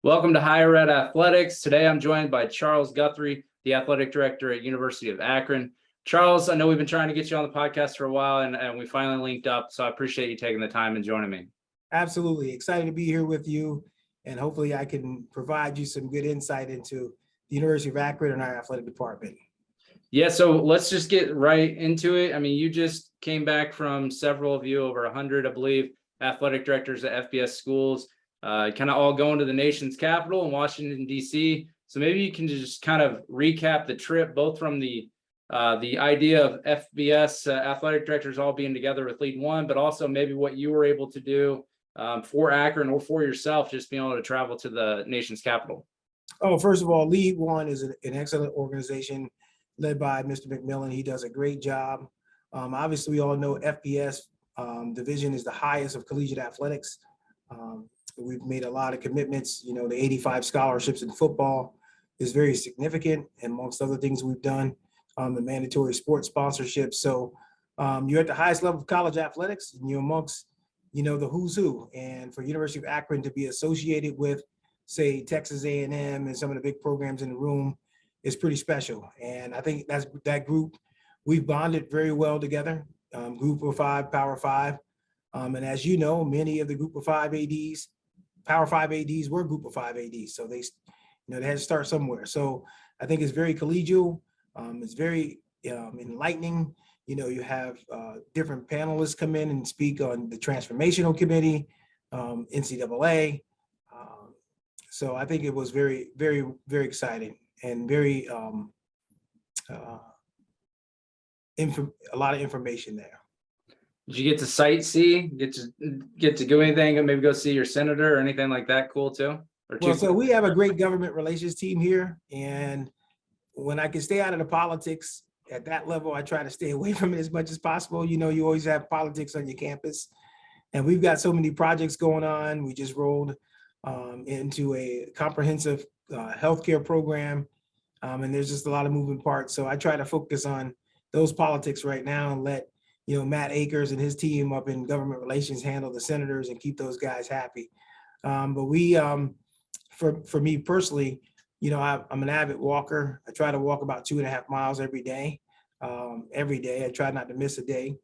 Welcome to Higher Ed Athletics. Today I'm joined by Charles Guthrie, the athletic director at University of Akron. Charles, I know we've been trying to get you on the podcast for a while and we finally linked up, so I appreciate you taking the time and joining me. Absolutely. Excited to be here with you, and hopefully I can provide you some good insight into the University of Akron and our athletic department. Yeah, so let's just get right into it. I mean, you just came back from several of you, over 100, I believe, athletic directors at FBS schools, kind of all going to the nation's capital in Washington, D.C. So maybe you can just kind of recap the trip, both from the idea of FBS athletic directors all being together with Lead One, but also maybe what you were able to do for Akron or for yourself, just being able to travel to the nation's capital. Oh, first of all, Lead One is an excellent organization led by Mr. McMillan. He does a great job. Obviously, we all know FBS division is the highest of collegiate athletics. We've made a lot of commitments. You know, the 85 scholarships in football is very significant, and amongst other things we've done, the mandatory sports sponsorships. So you're at the highest level of college athletics, and you're amongst, you know, the who's who. And for University of Akron to be associated with, say, Texas A&M and some of the big programs in the room is pretty special. And I think that group, we've bonded very well together, group of five, Power Five. And as you know, many of the group of five ADs, Power Five ADs were group of five ADs. So they had to start somewhere. So I think it's very collegial. It's very enlightening. You know, you have different panelists come in and speak on the transformational committee, NCAA. So I think it was very, very, very exciting and very a lot of information there. Did you get to sightsee? Get to do anything, and maybe go see your senator or anything like that? Cool too. Well, so we have a great government relations team here, and when I can stay out of the politics at that level, I try to stay away from it as much as possible. You know, you always have politics on your campus, and we've got so many projects going on. We just rolled into a comprehensive healthcare program, and there's just a lot of moving parts. So I try to focus on those politics right now and let, you know, Matt Akers and his team up in government relations handle the senators and keep those guys happy. But we, for me personally, you know, I'm an avid walker. I try to walk about 2.5 miles every day. I try not to miss a day.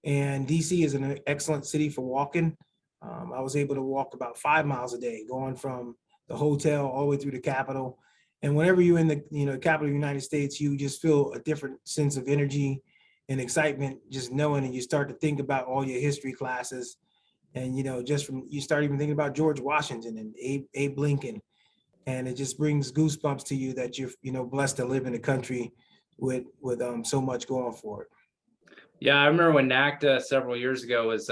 And DC is an excellent city for walking. I was able to walk about 5 miles a day, going from the hotel all the way through the Capitol. And whenever you're in the, you know, capital of the United States, you just feel a different sense of energy and excitement, just knowing, and you start to think about all your history classes. And, you know, you start even thinking about George Washington and Abe Lincoln. And it just brings goosebumps to you that you're, you know, blessed to live in a country with so much going for it. Yeah, I remember when NACDA several years ago was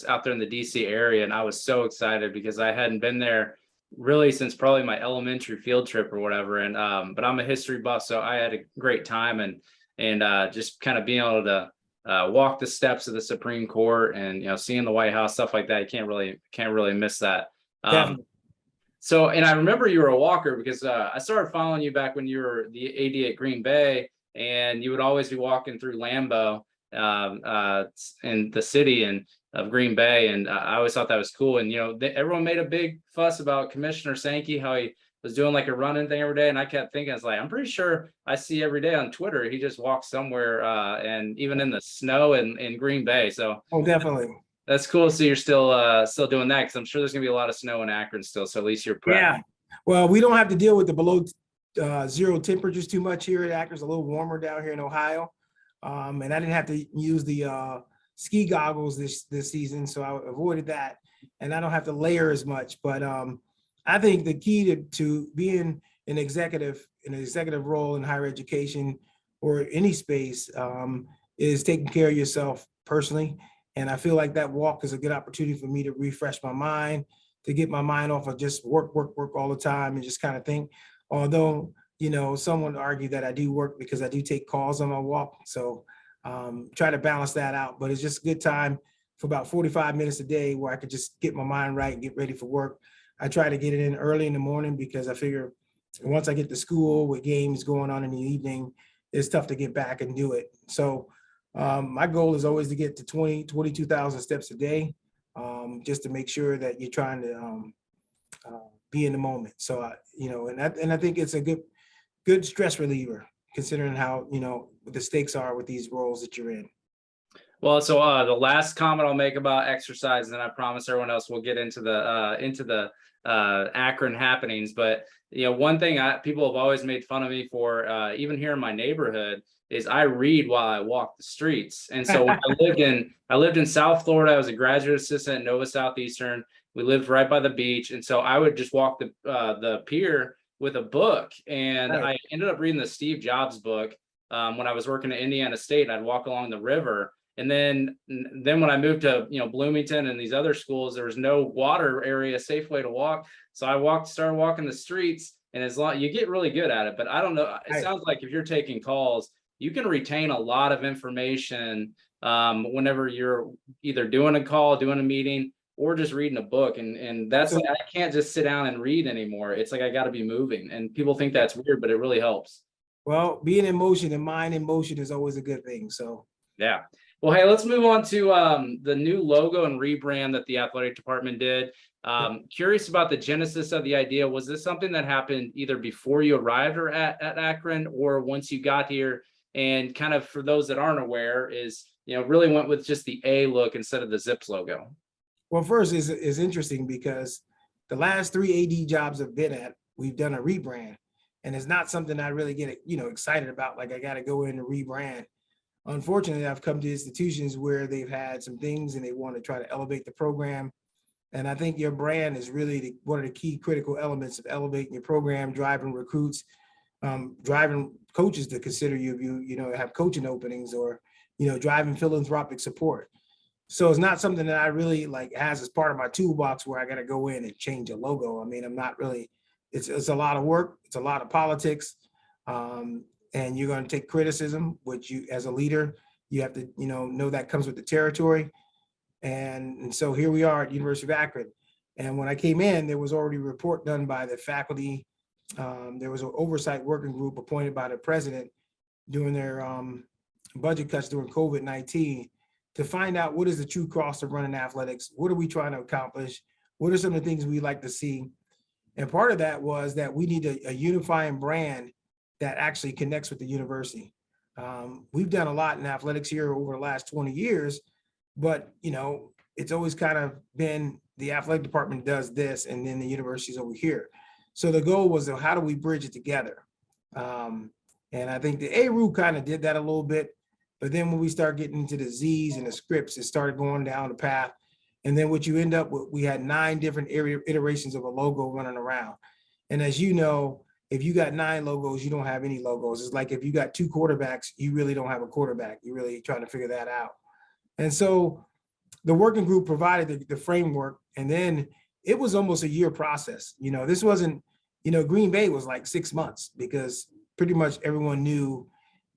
out there in the DC area, and I was so excited because I hadn't been there really since probably my elementary field trip or whatever. And but I'm a history buff, so I had a great time, and just kind of being able to walk the steps of the Supreme Court and, you know, seeing the White House, stuff like that. You can't really miss that. So, and I remember you were a walker because I started following you back when you were the AD at Green Bay, and you would always be walking through Lambeau in the city of Green Bay, and I always thought that was cool. And, you know, everyone made a big fuss about Commissioner Sankey, how he was doing like a running thing every day, and I kept thinking, it's like, I'm pretty sure I see every day on Twitter he just walks somewhere, and even in the snow in Green Bay. So definitely. That's cool. So you're still doing that, because I'm sure there's gonna be a lot of snow in Akron still. So at least you're prepped. Yeah. Well, we don't have to deal with the below zero temperatures too much here at Akron. It's a little warmer down here in Ohio. And I didn't have to use the ski goggles this season, so I avoided that. And I don't have to layer as much. But I think the key to being an executive role in higher education or any space is taking care of yourself personally. And I feel like that walk is a good opportunity for me to refresh my mind, to get my mind off of just work all the time and just kind of think. Although, you know, someone would argue that I do work because I do take calls on my walk. So try to balance that out. But it's just a good time for about 45 minutes a day where I could just get my mind right and get ready for work. I try to get it in early in the morning because I figure once I get to school with games going on in the evening, it's tough to get back and do it. So my goal is always to get to 22,000 steps a day, just to make sure that you're trying to be in the moment. So, and I think it's a good stress reliever considering how, the stakes are with these roles that you're in. Well, so the last comment I'll make about exercise, and then I promise everyone else will get into the Akron happenings. But one thing people have always made fun of me for, even here in my neighborhood, is I read while I walk the streets. And so when I lived in South Florida, I was a graduate assistant at Nova Southeastern. We lived right by the beach, and so I would just walk the pier with a book, and Right. I ended up reading the Steve Jobs book when I was working at Indiana State. I'd walk along the river. And then when I moved to Bloomington and these other schools, there was no water area, safe way to walk. So I started walking the streets, and as long you get really good at it. But I don't know. It sounds like if you're taking calls, you can retain a lot of information whenever you're either doing a call, doing a meeting, or just reading a book. And that's like, I can't just sit down and read anymore. It's like I got to be moving. And people think that's weird, but it really helps. Well, being in motion and mind in motion is always a good thing. So yeah. Well, hey, let's move on to the new logo and rebrand that the athletic department did. Curious about the genesis of the idea. Was this something that happened either before you arrived or at Akron, or once you got here? And kind of for those that aren't aware, is really went with just the A look instead of the Zips logo. Well, first is interesting because the last 3 AD jobs I've been at, we've done a rebrand, and it's not something I really get excited about. Like I got to go in and rebrand. Unfortunately, I've come to institutions where they've had some things and they want to try to elevate the program. And I think your brand is really one of the key critical elements of elevating your program, driving recruits, driving coaches to consider you have coaching openings, or, driving philanthropic support. So it's not something that I really has as part of my toolbox where I got to go in and change a logo. I mean, I'm not really, it's a lot of work. It's a lot of politics. And you're going to take criticism, which you, as a leader, you have to, know that comes with the territory. And so here we are at University of Akron. And when I came in, there was already a report done by the faculty. There was an oversight working group appointed by the president during their budget cuts during COVID-19 to find out what is the true cost of running athletics. What are we trying to accomplish? What are some of the things we like to see? And part of that was that we need a unifying brand that actually connects with the university. We've done a lot in athletics here over the last 20 years, but it's always kind of been the athletic department does this and then the university's over here. So the goal was, how do we bridge it together? And I think the ARU kind of did that a little bit, but then when we start getting into the Z's and the scripts, it started going down the path. And then what you end up with, we had 9 different iterations of a logo running around. And as you know, if you got 9 logos, you don't have any logos. It's like if you got 2 quarterbacks, you really don't have a quarterback. You're really trying to figure that out. And so the working group provided the framework, and then it was almost a year process. This wasn't, Green Bay was like 6 months, because pretty much everyone knew,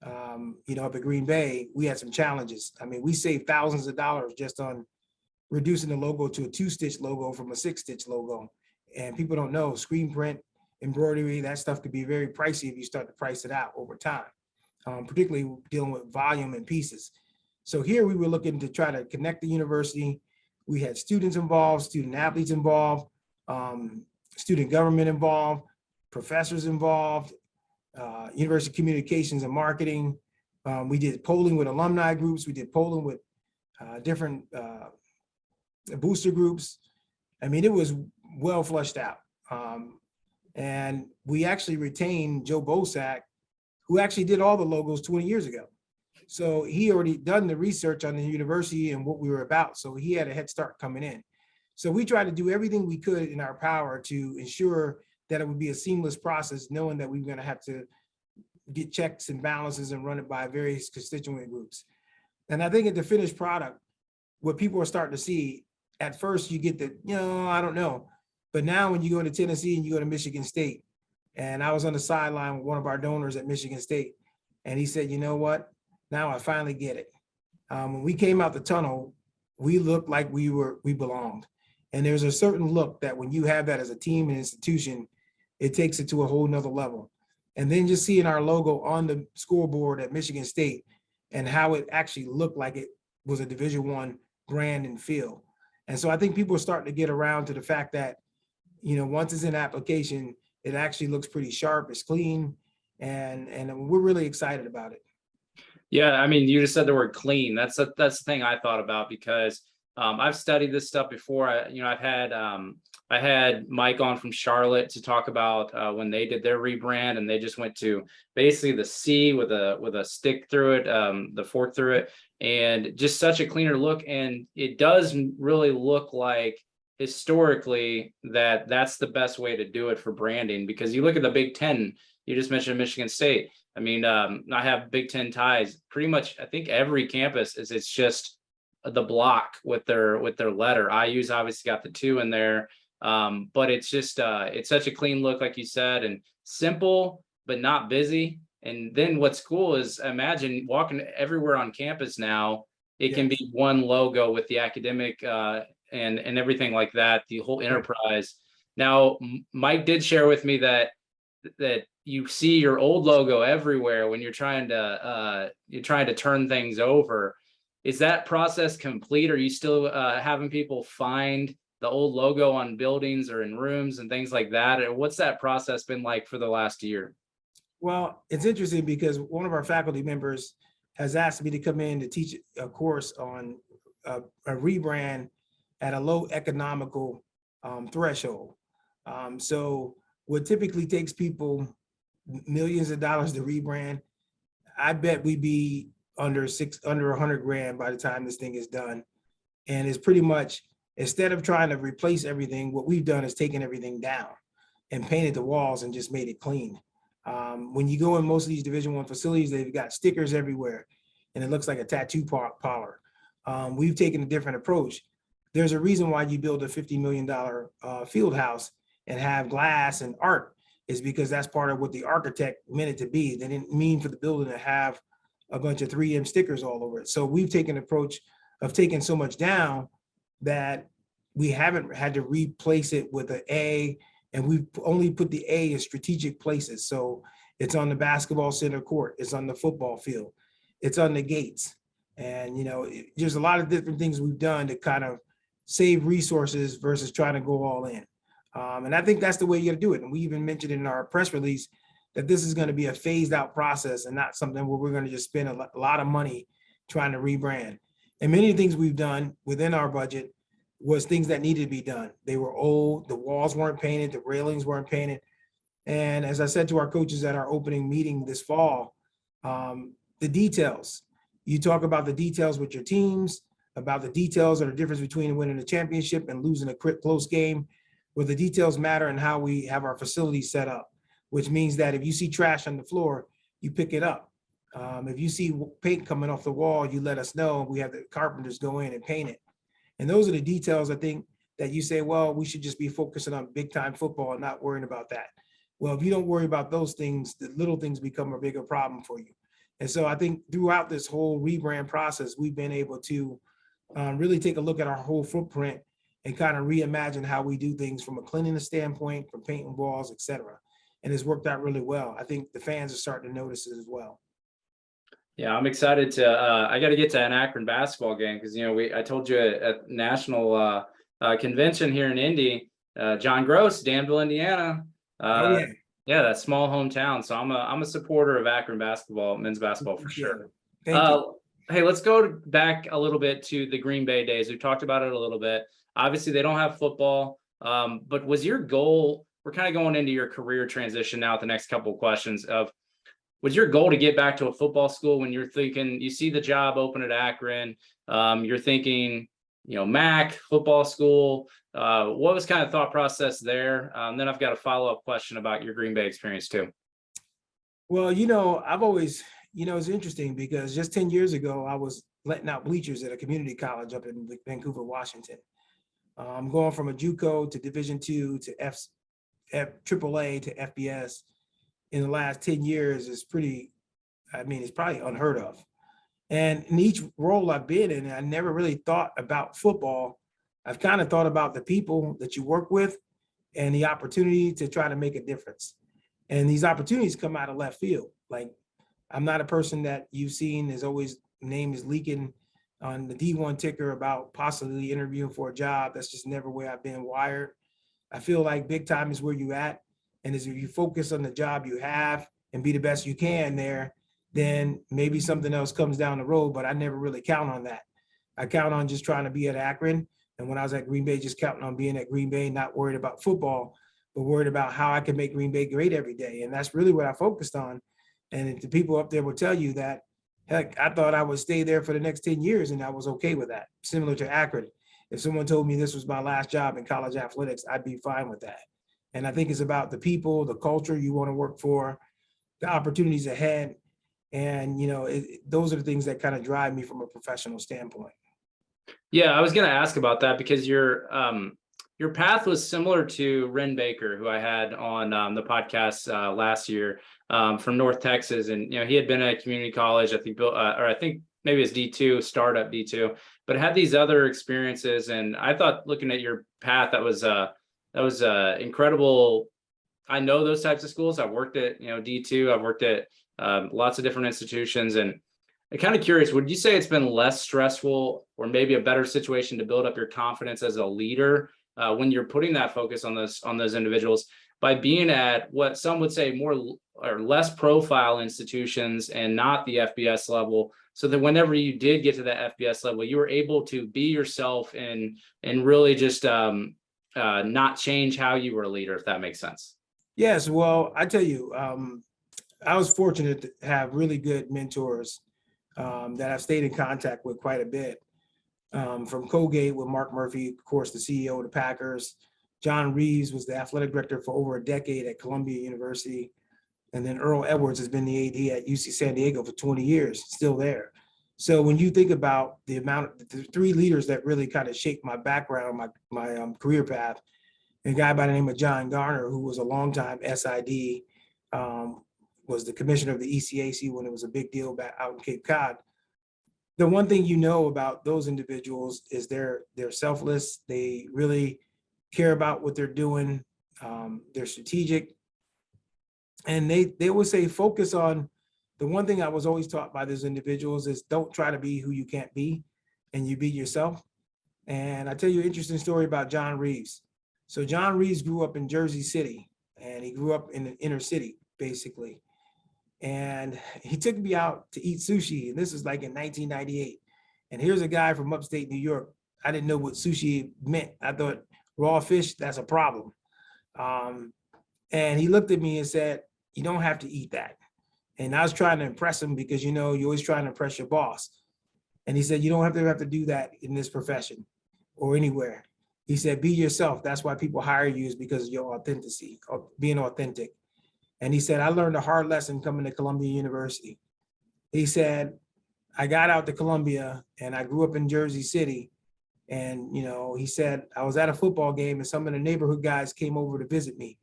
up at Green Bay, we had some challenges. I mean, we saved thousands of dollars just on reducing the logo to a 2-stitch logo from a 6-stitch logo. And people don't know, screen print, embroidery, that stuff could be very pricey if you start to price it out over time, particularly dealing with volume and pieces. So here we were looking to try to connect the university. We had students involved, student athletes involved, student government involved, professors involved, university communications and marketing. We did polling with alumni groups. We did polling with different booster groups. I mean, it was well fleshed out. And we actually retained Joe Bosack, who actually did all the logos 20 years ago. So he already done the research on the university and what we were about. So he had a head start coming in. So we tried to do everything we could in our power to ensure that it would be a seamless process, knowing that we were going to have to get checks and balances and run it by various constituent groups. And I think at the finished product, what people are starting to see, at first you get the, I don't know. But now when you go to Tennessee and you go to Michigan State, and I was on the sideline with one of our donors at Michigan State, and he said, you know what? Now I finally get it. When we came out the tunnel, we looked like we belonged. And there's a certain look that when you have that as a team and institution, it takes it to a whole nother level. And then just seeing our logo on the scoreboard at Michigan State and how it actually looked like it was a Division I brand and feel. And so I think people are starting to get around to the fact that once it's in application, it actually looks pretty sharp, it's clean, and we're really excited about it. Yeah, I mean, you just said the word clean. That's the thing I thought about, because I've studied this stuff before. I had Mike on from Charlotte to talk about when they did their rebrand, and they just went to basically the C with a stick through it, the fork through it, and just such a cleaner look. And it does really look like historically that's the best way to do it for branding, because you look at the Big Ten. You just mentioned Michigan State. I mean, I have Big Ten ties. Pretty much, I think every campus it's just the block with their letter. IU's obviously got the 2 in there, but it's just it's such a clean look, like you said, and simple but not busy. And then what's cool is, imagine walking everywhere on campus now. It can be one logo with the academic and everything like that. The whole enterprise. Now, Mike did share with me that you see your old logo everywhere when you're trying to turn things over. Is that process complete? Are you still having people find the old logo on buildings or in rooms and things like that? Or what's that process been like for the last year? Well, it's interesting because one of our faculty members has asked me to come in to teach a course on a rebrand at a low economical threshold. So what typically takes people millions of dollars to rebrand, I bet we'd be under 100 grand by the time this thing is done. And it's pretty much, instead of trying to replace everything, what we've done is taken everything down and painted the walls and just made it clean. When you go in most of these Division I facilities, they've got stickers everywhere and it looks like a tattoo parlor. We've taken a different approach. There's a reason why you build a $50 million field house and have glass and art, is because that's part of what the architect meant it to be. They didn't mean for the building to have a bunch of 3M stickers all over it. So we've taken an approach of taking so much down that we haven't had to replace it with an A, and we've only put the A in strategic places. So it's on the basketball center court, it's on the football field, it's on the gates. And there's a lot of different things we've done to kind of save resources versus trying to go all in. And I think that's the way you got to do it. And we even mentioned in our press release that this is going to be a phased out process and not something where we're going to just spend a lot of money trying to rebrand. And many of the things we've done within our budget was things that needed to be done. They were old, the walls weren't painted, the railings weren't painted. And as I said to our coaches at our opening meeting this fall, the details, you talk about the details with your teams, about the details of the difference between winning a championship and losing a close game, where the details matter and how we have our facilities set up, which means that if you see trash on the floor, you pick it up. If you see paint coming off the wall, you let us know. We have the carpenters go in and paint it. And those are the details, I think, that you say, well, we should just be focusing on big time football and not worrying about that. Well, if you don't worry about those things, the little things become a bigger problem for you. And so I think throughout this whole rebrand process, we've been able to really take a look at our whole footprint and kind of reimagine how we do things from a cleanliness standpoint, from painting walls, et cetera. And it's worked out really well. I think the fans are starting to notice it as well. Yeah, I'm excited to, I got to get to an Akron basketball game, because, I told you at national convention here in Indy, John Gross, Danville, Indiana. Oh, yeah. Yeah, that small hometown. So I'm a supporter of Akron basketball, men's basketball for sure. Thank you. Hey, let's go back a little bit to the Green Bay days. We've talked about it a little bit. Obviously, they don't have football, but was your goal, we're kind of going into your career transition now with the next couple of questions of, was your goal to get back to a football school when you're thinking, you see the job open at Akron, you're thinking, MAC, football school, what was kind of thought process there? Then I've got a follow-up question about your Green Bay experience too. Well, I've always, it's interesting because just 10 years ago, I was letting out bleachers at a community college up in Vancouver, Washington. I'm going from a JUCO to Division II to AAA to FBS in the last 10 years is it's probably unheard of. And in each role I've been in, I never really thought about football. I've kind of thought about the people that you work with and the opportunity to try to make a difference. And these opportunities come out of left field. Like, I'm not a person that you've seen is always name is leaking on the D1 ticker about possibly interviewing for a job. That's just never where I've been wired. I feel like big time is where you at. And as if you focus on the job you have and be the best you can there, then maybe something else comes down the road, but I never really count on that. I count on just trying to be at Akron. And when I was at Green Bay, just counting on being at Green Bay, not worried about football, but worried about how I can make Green Bay great every day. And that's really what I focused on. And the people up there will tell you that, heck, I thought I would stay there for the next 10 years and I was okay with that, similar to Akron. If someone told me this was my last job in college athletics, I'd be fine with that. And I think it's about the people, the culture you want to work for, the opportunities ahead. And, those are the things that kind of drive me from a professional standpoint. Yeah, I was going to ask about that because your path was similar to Ren Baker, who I had on the podcast last year from North Texas, and he had been at community college, I think, or I think maybe it's D2, startup D2, but had these other experiences. And I thought, looking at your path, that was incredible. I know those types of schools. I've worked at D2. I've worked at lots of different institutions, and I'm kind of curious, would you say it's been less stressful or maybe a better situation to build up your confidence as a leader when you're putting that focus on those individuals by being at what some would say more or less profile institutions and not the FBS level, so that whenever you did get to that FBS level, you were able to be yourself and really just not change how you were a leader, if that makes sense? Yes, well, I tell you, I was fortunate to have really good mentors that I've stayed in contact with quite a bit. From Colgate with Mark Murphy, of course, the CEO of the Packers. John Reeves was the athletic director for over a decade at Columbia University. And then Earl Edwards has been the AD at UC San Diego for 20 years, still there. So when you think about the three leaders that really kind of shaped my background, my career path, a guy by the name of John Garner, who was a longtime SID, was the commissioner of the ECAC when it was a big deal back out in Cape Cod. The one thing about those individuals is they're selfless. They really care about what they're doing. They're strategic. And they will say, focus on the one thing I was always taught by those individuals is don't try to be who you can't be, and you be yourself. And I tell you an interesting story about John Reeves. So John Reeves grew up in Jersey City, and he grew up in the inner city, basically. And he took me out to eat sushi, and this was like in 1998. And here's a guy from upstate New York. I didn't know what sushi meant. I thought raw fish, that's a problem. And he looked at me and said, you don't have to eat that. And I was trying to impress him because, you're always trying to impress your boss. And he said, you don't have to do that in this profession or anywhere. He said, be yourself. That's why people hire you, is because of your authenticity, or being authentic. And he said, I learned a hard lesson coming to Columbia University. He said, I got out to Columbia and I grew up in Jersey City. And, he said, I was at a football game and some of the neighborhood guys came over to visit me.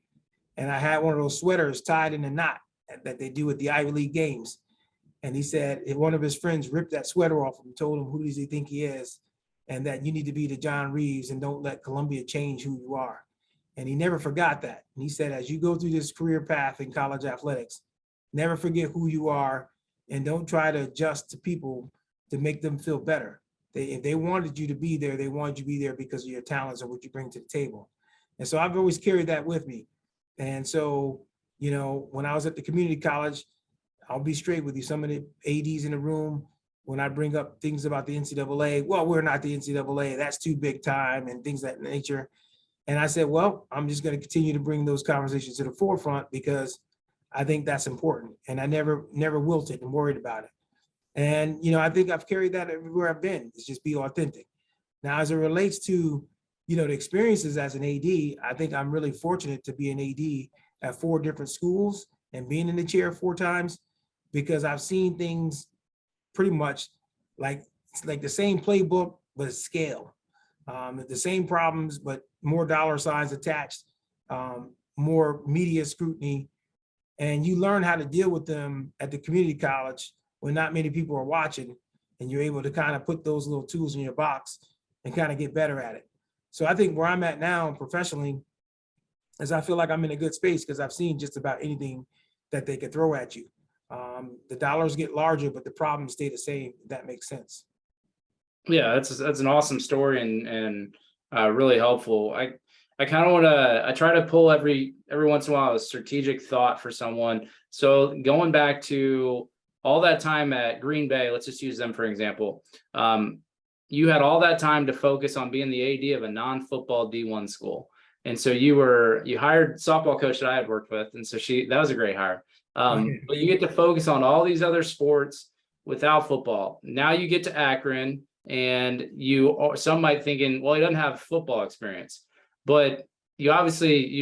And I had one of those sweaters tied in a knot that they do at the Ivy League games. And he said, one of his friends ripped that sweater off and told him, who does he think he is? And that you need to be the John Reeves and don't let Columbia change who you are. And he never forgot that. And he said, as you go through this career path in college athletics, never forget who you are and don't try to adjust to people to make them feel better. If they wanted you to be there, they wanted you to be there because of your talents and what you bring to the table. And so I've always carried that with me. And so, when I was at the community college, I'll be straight with you. Some of the ADs in the room, when I bring up things about the NCAA, well, we're not the NCAA, that's too big time and things of that nature. And I said, well, I'm just going to continue to bring those conversations to the forefront because I think that's important. And I never wilted and worried about it. And, I think I've carried that everywhere I've been. It's just be authentic. Now, as it relates to, the experiences as an AD, I think I'm really fortunate to be an AD at 4 different schools and being in the chair 4 times, because I've seen things pretty much like the same playbook, but scale. The same problems, but more dollar signs attached, more media scrutiny. And you learn how to deal with them at the community college when not many people are watching, and you're able to kind of put those little tools in your box and kind of get better at it. So I think where I'm at now professionally is I feel like I'm in a good space because I've seen just about anything that they could throw at you. The dollars get larger, but the problems stay the same. If that makes sense. Yeah, that's an awesome story and really helpful. I kind of want to, I try to pull every once in a while a strategic thought for someone. So going back to all that time at Green Bay, let's just use them for example. You had all that time to focus on being the AD of a non-football D1 school. And so you hired softball coach that I had worked with. And so that was a great hire. But you get to focus on all these other sports without football. Now you get to Akron and some might thinking, well, he doesn't have football experience, but you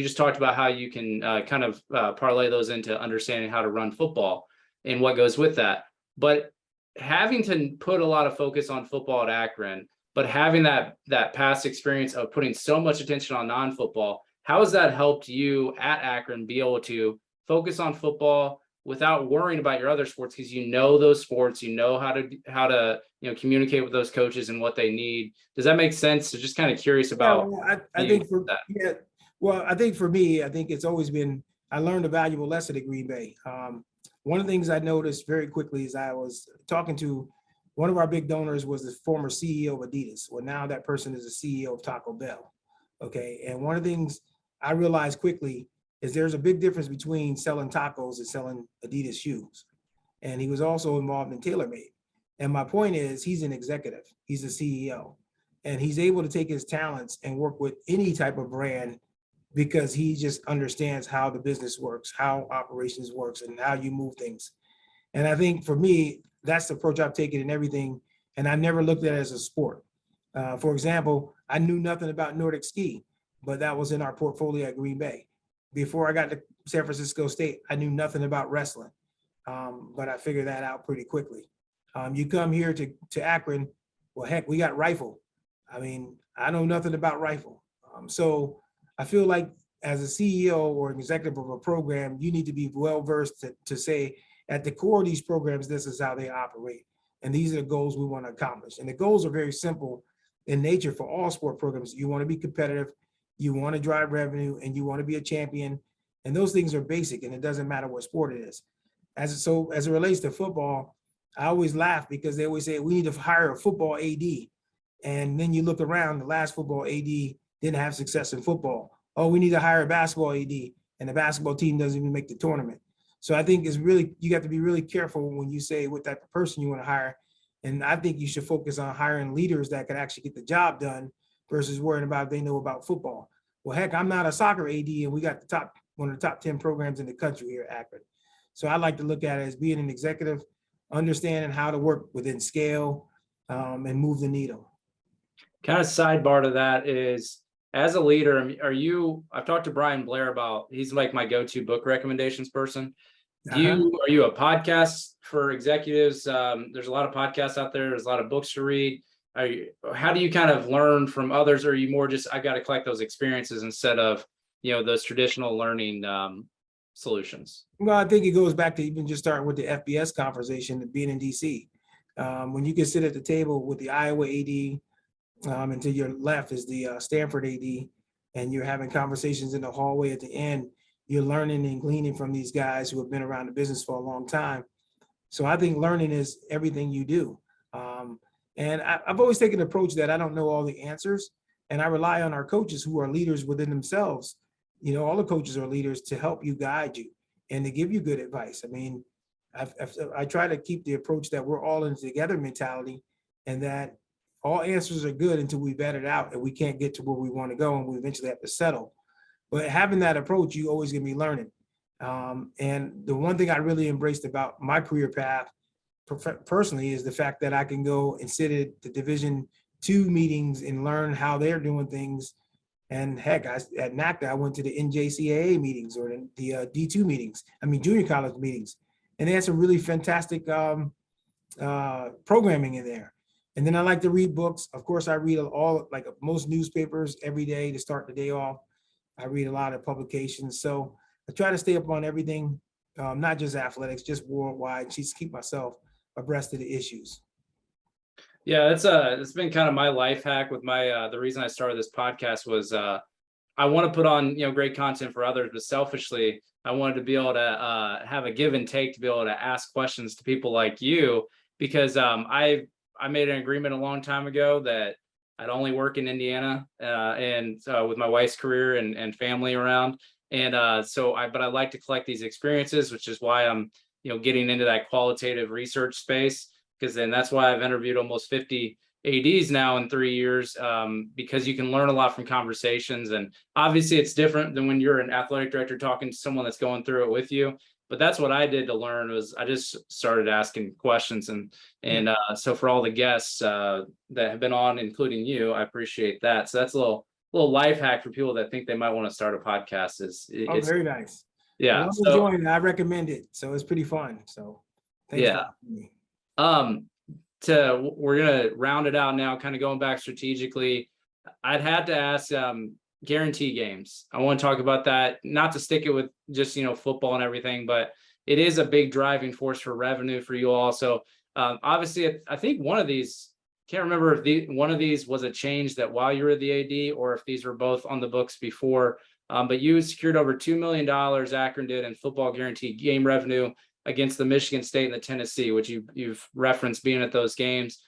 just talked about how you can kind of parlay those into understanding how to run football and what goes with that. But having to put a lot of focus on football at Akron, but having that past experience of putting so much attention on non-football, how has that helped you at Akron be able to focus on football without worrying about your other sports? Because you know those sports, you know how to communicate with those coaches and what they need. Does that make sense? So just kind of curious about. I think for that. Well, I think for me, I think it's always been, I learned a valuable lesson at Green Bay. One of the things I noticed very quickly is I was talking to one of our big donors was the former CEO of Adidas. Well, now that person is the CEO of Taco Bell. Okay. And one of the things I realized quickly is there's a big difference between selling tacos and selling Adidas shoes. And he was also involved in TaylorMade. And my point is he's an executive, he's a CEO, and he's able to take his talents and work with any type of brand because he just understands how the business works, how operations works, and how you move things. And I think for me, that's the approach I've taken in everything. And I never looked at it as a sport. For example, I knew nothing about Nordic ski, but that was in our portfolio at Green Bay. Before I got to San Francisco State, I knew nothing about wrestling, but I figured that out pretty quickly. You come here to Akron, well, heck, we got rifle. I mean, I know nothing about rifle. So I feel like as a CEO or an executive of a program, you need to be well-versed to say at the core of these programs, this is how they operate. And these are the goals we want to accomplish. And the goals are very simple in nature for all sport programs. You want to be competitive, you want to drive revenue, and you want to be a champion. And those things are basic, and it doesn't matter what sport it is. As it relates to football, I always laugh because they always say, we need to hire a football AD. And then you look around, the last football AD didn't have success in football. Oh, we need to hire a basketball AD, and the basketball team doesn't even make the tournament. So I think you have to be really careful when you say what type of person you want to hire. And I think you should focus on hiring leaders that could actually get the job done versus worrying about if they know about football. Well, heck, I'm not a soccer AD, and we got one of the top 10 programs in the country here at Akron. So I like to look at it as being an executive, understanding how to work within scale and move the needle. Kind of sidebar to that is, as a leader, I've talked to Brian Blair about, he's like my go-to book recommendations person. Are you a podcast for executives? There's a lot of podcasts out there. There's a lot of books to read. How do you kind of learn from others? Or are you more just, I got to collect those experiences instead of, those traditional learning solutions? Well, I think it goes back to even just starting with the FBS conversation and being in DC. When you can sit at the table with the Iowa AD, and to your left is the Stanford AD, and you're having conversations in the hallway at the end, you're learning and gleaning from these guys who have been around the business for a long time. So I think learning is everything you do. And I've always taken the approach that I don't know all the answers, and I rely on our coaches who are leaders within themselves. All the coaches are leaders to help you, guide you, and to give you good advice. I mean, I try to keep the approach that we're all in it together mentality, and that all answers are good until we vet it out and we can't get to where we want to go and we eventually have to settle. But having that approach, you always going to be learning. And the one thing I really embraced about my career path personally is the fact that I can go and sit at the Division II meetings and learn how they're doing things. And heck, at NACDA, I went to the NJCAA meetings or the D2 meetings, junior college meetings. And they had some really fantastic programming in there. And then I like to read books. Of course, I read most newspapers every day to start the day off. I read a lot of publications. So I try to stay up on everything, not just athletics, just worldwide, just keep myself abreast of the issues. Yeah, it's been kind of my life hack with my, the reason I started this podcast was I want to put on, great content for others, but selfishly, I wanted to be able to have a give and take, to be able to ask questions to people like you, because I made an agreement a long time ago that I'd only work in Indiana, and with my wife's career and family around. And but I like to collect these experiences, which is why I'm, getting into that qualitative research space, because then that's why I've interviewed almost 50 ADs now in 3 years, because you can learn a lot from conversations. And obviously it's different than when you're an athletic director talking to someone that's going through it with you. But that's what I did to learn, was I just started asking questions. And so for all the guests that have been on, including you, I appreciate that. So that's a little life hack for people that think they might want to start a podcast. Oh, very nice. Well, Yeah. I'm So enjoying it. I recommend it. So it's pretty fun. So thanks for yeah. having me. We're gonna round it out now, kind of going back strategically. I'd had to ask, guarantee games. I want to talk about that, not to stick it with just football and everything, but it is a big driving force for revenue for you all. So obviously, I think one of these, can't remember if one of these was a change that while you were the AD, or if these were both on the books before. But you secured over $2 million, Akron did, in football guaranteed game revenue against the Michigan State and the Tennessee, which you've referenced being at those games.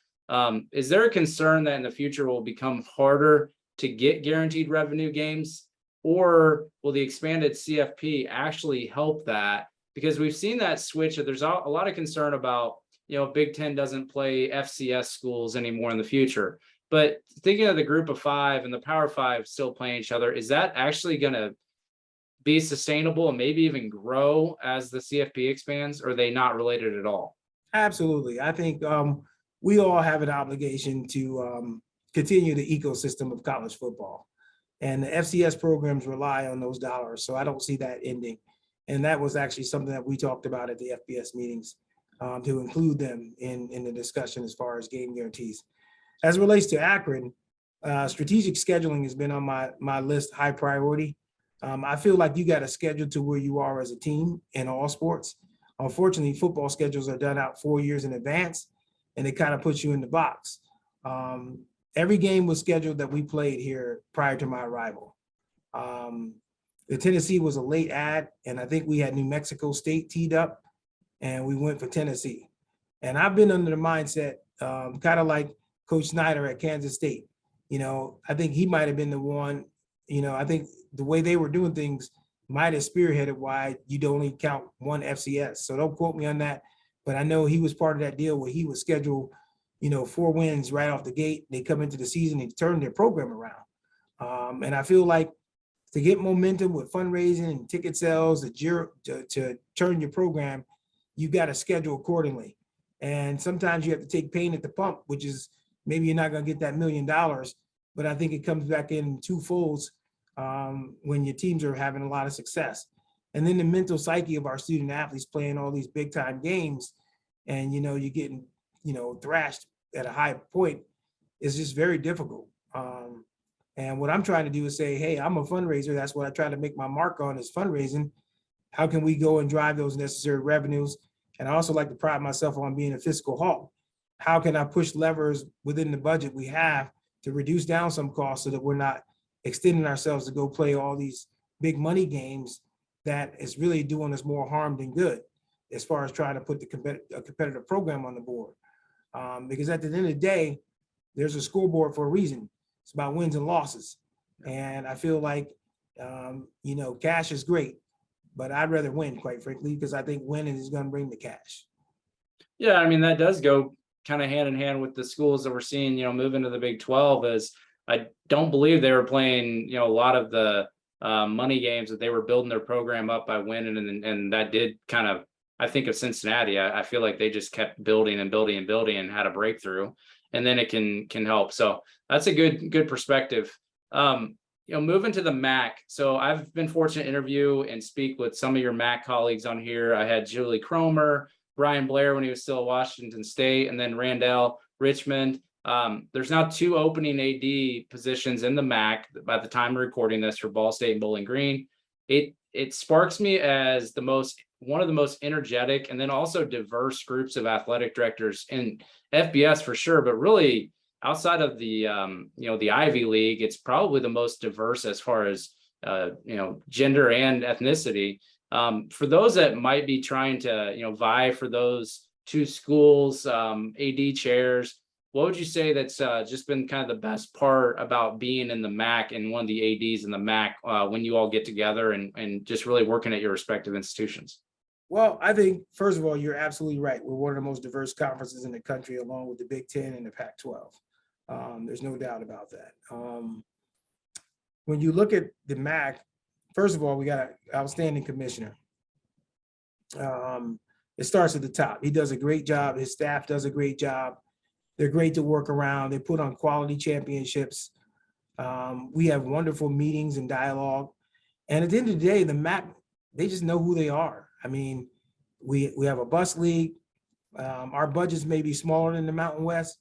Is there a concern that in the future will become harder to get guaranteed revenue games, or will the expanded CFP actually help that? Because we've seen that switch. There's a lot of concern about, Big Ten doesn't play FCS schools anymore in the future. But thinking of the group of five and the Power Five still playing each other, is that actually going to be sustainable and maybe even grow as the CFP expands, or are they not related at all? Absolutely. I think we all have an obligation to continue the ecosystem of college football. And the FCS programs rely on those dollars. So I don't see that ending. And that was actually something that we talked about at the FBS meetings, to include them in the discussion as far as game guarantees. As it relates to Akron, strategic scheduling has been on my list, high priority. I feel like you got to schedule to where you are as a team in all sports. Unfortunately, football schedules are done out 4 years in advance, and it kind of puts you in the box. Every game was scheduled that we played here prior to my arrival. The Tennessee was a late add, and I think we had New Mexico State teed up, and we went for Tennessee. And I've been under the mindset, kind of like Coach Snyder at Kansas State. I think he might have been the one. I think the way they were doing things might have spearheaded why you'd only count one FCS. So don't quote me on that, but I know he was part of that deal where he was scheduled, 4 wins right off the gate. They come into the season and turn their program around. And I feel like to get momentum with fundraising and ticket sales, to turn your program, you got to schedule accordingly. And sometimes you have to take pain at the pump, which is maybe you're not going to get that $1 million, but I think it comes back in two folds when your teams are having a lot of success. And then the mental psyche of our student athletes playing all these big time games, and you're getting thrashed at a high point, is just very difficult. And what I'm trying to do is say, hey, I'm a fundraiser. That's what I try to make my mark on, is fundraising. How can we go and drive those necessary revenues? And I also like to pride myself on being a fiscal hawk. How can I push levers within the budget we have to reduce down some costs so that we're not extending ourselves to go play all these big money games that is really doing us more harm than good, as far as trying to put a competitive program on the board. Because at the end of the day, there's a scoreboard for a reason. It's about wins and losses. And I feel like, cash is great, but I'd rather win, quite frankly, because I think winning is going to bring the cash. Yeah, I mean, that does go kind of hand in hand with the schools that we're seeing, move into the Big 12. Is I don't believe they were playing, a lot of the money games, that they were building their program up by winning. And that did kind of, I think of Cincinnati, I feel like they just kept building and building and building and had a breakthrough, and then it can help. So that's a good perspective. Moving to the MAC. So I've been fortunate to interview and speak with some of your MAC colleagues on here. I had Julie Cromer, Brian Blair when he was still at Washington State, and then Randall Richmond. There's now 2 opening AD positions in the MAC by the time of recording this, for Ball State and Bowling Green. It sparks me as one of the most energetic and then also diverse groups of athletic directors in FBS for sure, but really outside of the the Ivy League, it's probably the most diverse as far as gender and ethnicity. For those that might be trying to vie for those 2 schools, AD chairs, what would you say that's just been kind of the best part about being in the MAC and one of the ADs in the MAC when you all get together and just really working at your respective institutions? Well, I think, first of all, you're absolutely right. We're one of the most diverse conferences in the country, along with the Big Ten and the Pac-12. There's no doubt about that. When you look at the MAC, first of all, we got an outstanding commissioner. It starts at the top. He does a great job. His staff does a great job. They're great to work around. They put on quality championships. We have wonderful meetings and dialogue. And at the end of the day, the MAC, they just know who they are. I mean, we have a bus league. Our budgets may be smaller than the Mountain West,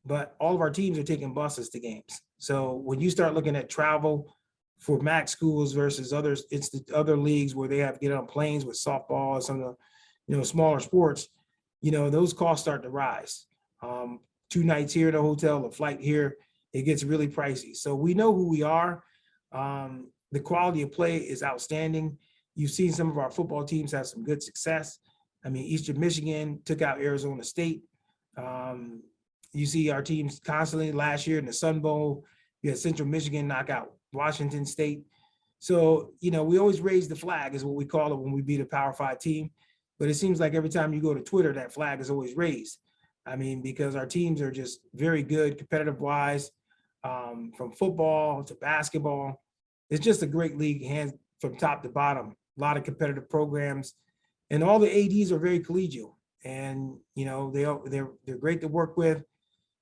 but all of our teams are taking buses to games. So when you start looking at travel for MAC schools versus other leagues where they have to get on planes with softball and some of the smaller sports, those costs start to rise. 2 nights here at a hotel, a flight here, it gets really pricey. So we know who we are. The quality of play is outstanding. You've seen some of our football teams have some good success. I mean, Eastern Michigan took out Arizona State. You see our teams constantly last year in the Sun Bowl. You had Central Michigan knock out Washington State. So, we always raise the flag is what we call it when we beat a Power 5 team. But it seems like every time you go to Twitter, that flag is always raised. I mean, because our teams are just very good competitive wise, from football to basketball. It's just a great league, hands from top to bottom, a lot of competitive programs. And all the ADs are very collegial, and they're great to work with.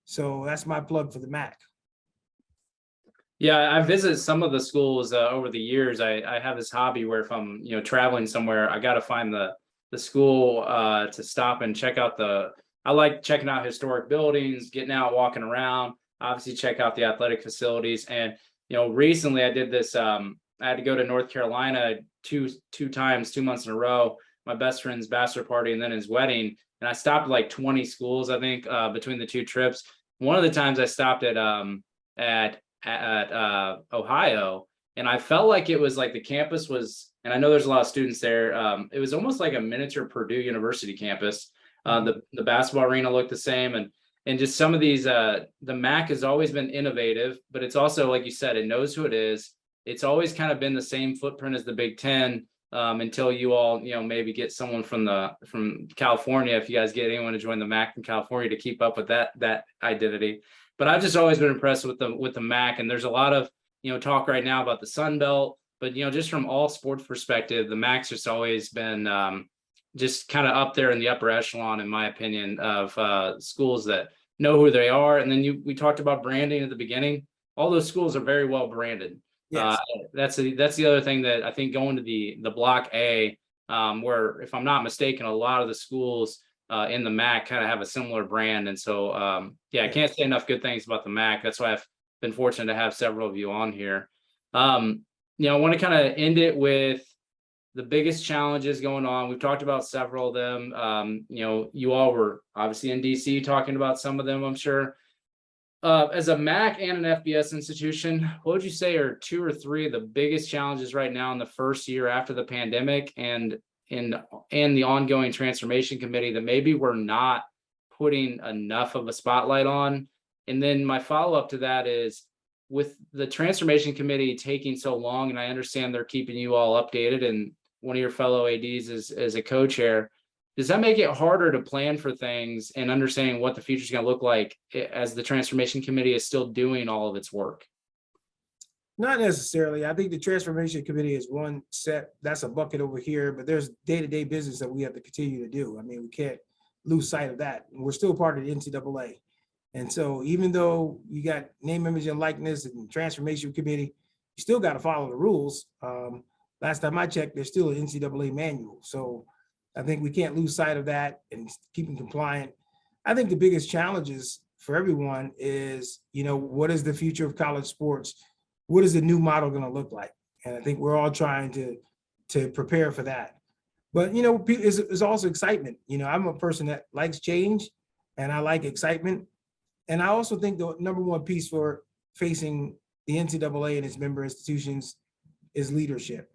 So that's my plug for the MAC. Yeah, I visited some of the schools over the years. I have this hobby where if I'm traveling somewhere, I got to find the school to stop and check out I like checking out historic buildings, getting out, walking around. Obviously, check out the athletic facilities. And recently I did this. I had to go to North Carolina two times, 2 months in a row. My best friend's bachelor party and then his wedding, and I stopped at like 20 schools, I think, between the 2 trips. One of the times I stopped at Ohio, and I felt like it was like the campus was, and I know there's a lot of students there. It was almost like a miniature Purdue University campus. The basketball arena looked the same, and just some of these. The MAC has always been innovative, but it's also, like you said, it knows who it is. It's always kind of been the same footprint as the Big Ten. Until you all, maybe get someone from California, if you guys get anyone to join the MAC from California to keep up with that identity. But I've just always been impressed with the MAC, and there's a lot of talk right now about the Sun Belt, but just from all sports perspective, the MAC's just always been just kind of up there in the upper echelon, in my opinion, of schools that know who they are. And then we talked about branding at the beginning. All those schools are very well branded. Yes. That's the other thing that I think going to the Block A, where, if I'm not mistaken, a lot of the schools in the MAC kind of have a similar brand. And so, I can't say enough good things about the MAC. That's why I've been fortunate to have several of you on here. I want to kind of end it with the biggest challenges going on. We've talked about several of them. You all were obviously in DC talking about some of them, I'm sure. As a MAC and an FBS institution, what would you say are 2 or 3 of the biggest challenges right now in the first year after the pandemic and the ongoing transformation committee that maybe we're not putting enough of a spotlight on? And then my follow-up to that is, with the transformation committee taking so long, and I understand they're keeping you all updated, and one of your fellow ADs is a co-chair, does that make it harder to plan for things and understanding what the future is going to look like as the transformation committee is still doing all of its work? Not necessarily. I think the transformation committee is one set, that's a bucket over here, but there's day-to-day business that we have to continue to do. I mean, we can't lose sight of that. We're still part of the NCAA. And so even though you got name, image, and likeness and transformation committee, you still got to follow the rules. Last time I checked, there's still an NCAA manual. So I think we can't lose sight of that and keeping compliant. I think the biggest challenges for everyone is, what is the future of college sports? What is the new model going to look like? And I think we're all trying to prepare for that. But, it's also excitement. I'm a person that likes change, and I like excitement. And I also think the number one piece for facing the NCAA and its member institutions is leadership.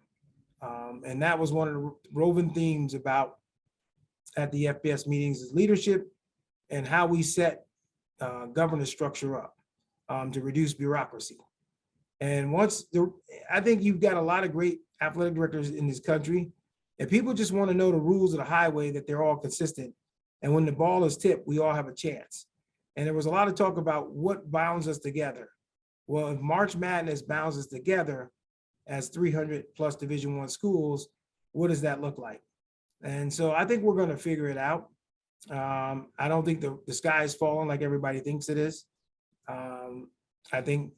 And that was one of the roving themes at the FBS meetings, is leadership and how we set governance structure up to reduce bureaucracy. And I think you've got a lot of great athletic directors in this country, and people just want to know the rules of the highway, that they're all consistent. And when the ball is tipped, we all have a chance. And there was a lot of talk about what bounds us together. Well, if March Madness bounds us together as 300 plus Division I schools, what does that look like? And so I think we're going to figure it out. I don't think the sky is falling like everybody thinks it is. I think,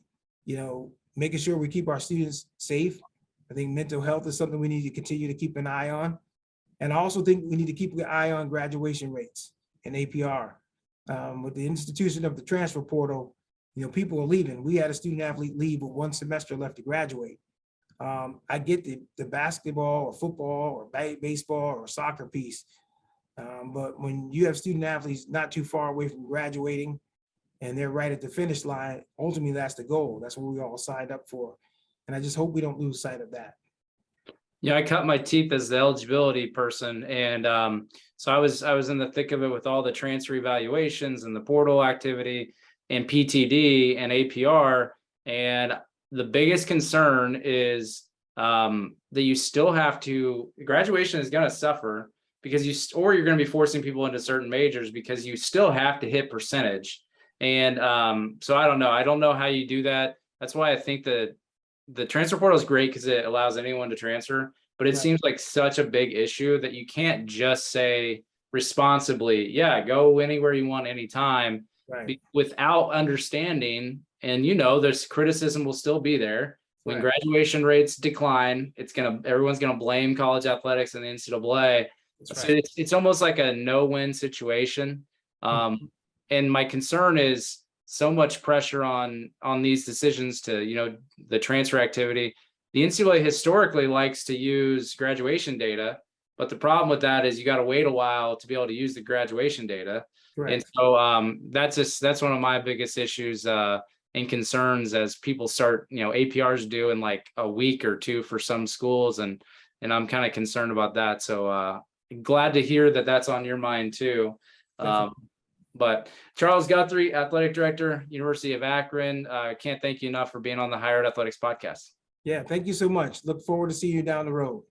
making sure we keep our students safe. I think mental health is something we need to continue to keep an eye on. And I also think we need to keep an eye on graduation rates and APR. With the institution of the transfer portal, people are leaving. We had a student athlete leave with 1 semester left to graduate. I get the basketball or football or baseball or soccer piece. But when you have student athletes not too far away from graduating and they're right at the finish line, ultimately that's the goal. That's what we all signed up for. And I just hope we don't lose sight of that. Yeah, I cut my teeth as the eligibility person. And so I was in the thick of it with all the transfer evaluations and the portal activity and PTD and APR. And the biggest concern is that you still have to, graduation is going to suffer because you're going to be forcing people into certain majors because you still have to hit percentage. And so I don't know how you do that. That's why I think that the transfer portal is great because it allows anyone to transfer, but it seems like such a big issue that you can't just say responsibly, yeah, go anywhere you want anytime, without understanding. And there's criticism will still be there when graduation rates decline. Everyone's gonna blame college athletics and the NCAA. So it's almost like a no-win situation. And my concern is so much pressure on these decisions to, the transfer activity. The NCAA historically likes to use graduation data, but the problem with that is you got to wait a while to be able to use the graduation data. And so that's one of my biggest issues and concerns as people start, APRs due in like a week or two for some schools. And I'm kind of concerned about that. So glad to hear that that's on your mind too. But Charles Guthrie, Athletic Director, University of Akron, can't thank you enough for being on the Higher Ed Athletics podcast. Yeah, thank you so much. Look forward to seeing you down the road.